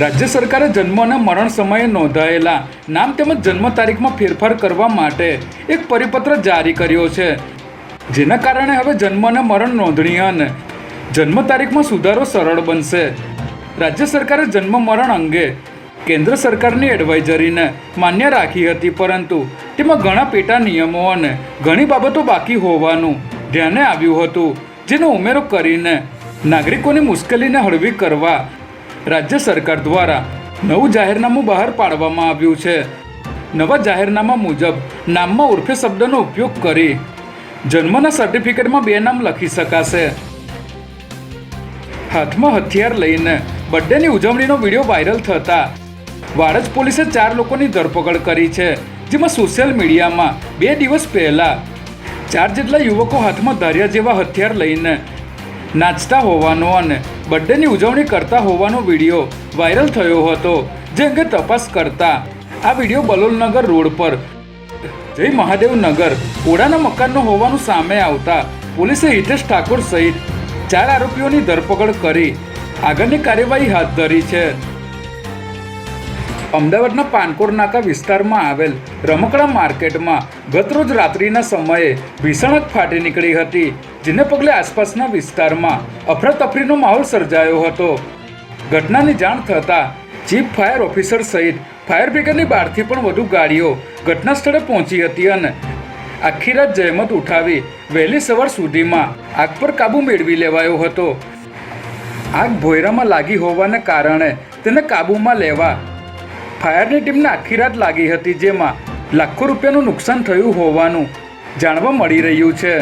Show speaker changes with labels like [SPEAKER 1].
[SPEAKER 1] રાજ્ય સરકારે જન્મ અને મરણ સમયે નોંધાયેલા નામ તેમજ જન્મ તારીખમાં ફેરફાર કરવા માટે એક પરિપત્ર જારી કર્યો છે, જેના કારણે હવે જન્મ અને મરણ નોંધણી અને જન્મ તારીખમાં સુધારો સરળ બનશે. રાજ્ય સરકારે જન્મ મરણ અંગે કેન્દ્ર સરકારની એડવાઇઝરીને માન્ય રાખી હતી, પરંતુ તેમાં ઘણા પેટા નિયમો અને ઘણી બાબતો બાકી હોવાનું ધ્યાને આવ્યું હતું, જેનો ઉમેરો કરીને નાગરિકોની મુશ્કેલીને હળવી કરવા રાજ્ય સરકાર દ્વારા નવું જાહેરનામું બહાર પાડવામાં આવ્યું છે. નવા જાહેરનામા મુજબ નામમાં ઉર્ફે શબ્દનો ઉપયોગ કરી જન્મના સર્ટિફિકેટમાં 2 નામ લખી શકાશે. હાથમાં હથિયાર લઈને બર્થડેની ઉજવણીનો વિડીયો વાયરલ થતા વાડજ પોલીસે 4 લોકોની ધરપકડ કરી છે, જેમાં સોશિયલ મીડિયામાં 2 દિવસ પહેલા 4 જેટલા યુવકો હાથમાં ધારિયા જેવા હથિયાર લઈને નાચતા હોવાનો અને બર્થડેની ઉજવણી કરતા હોવાનો વિડીયો વાયરલ થયો હતો, જે અંગે તપાસ કરતા આ વિડીયો બલોલનગર રોડ પર જય મહાદેવ નગર ઓડાના મકાનનો હોવાનું સામે આવતા પોલીસે હિતેશ ઠાકોર સહિત 4 આરોપીઓની ધરપકડ કરી આગળની કાર્યવાહી હાથ ધરી છે. અમદાવાદના પાનકોર નાકા વિસ્તારમાં આવેલ રમકડા માર્કેટમાં ગતરોજ રાત્રિના સમયે ભીષણ આગ ફાટી નીકળી હતી, જેને પગલે આસપાસના વિસ્તારમાં અફરાતફરીનો માહોલ સર્જાયો હતો. ઘટનાની જાણ થતાં ચીફ ફાયર ઓફિસર સહિત ફાયર બ્રિગેડની 12થી પણ વધુ ગાડીઓ ઘટના સ્થળે પહોંચી હતી અને આખી રાત જહેમત ઉઠાવી વહેલી સવાર સુધીમાં આગ પર કાબૂ મેળવી લેવાયો હતો. આગ ભોયરામાં લાગી હોવાને કારણે તેને કાબૂમાં લેવા ફાયરની ટીમને આખી રાત લાગી હતી, જેમાં લાખો રૂપિયાનું નુકસાન થયું હોવાનું જાણવા મળી રહ્યું છે.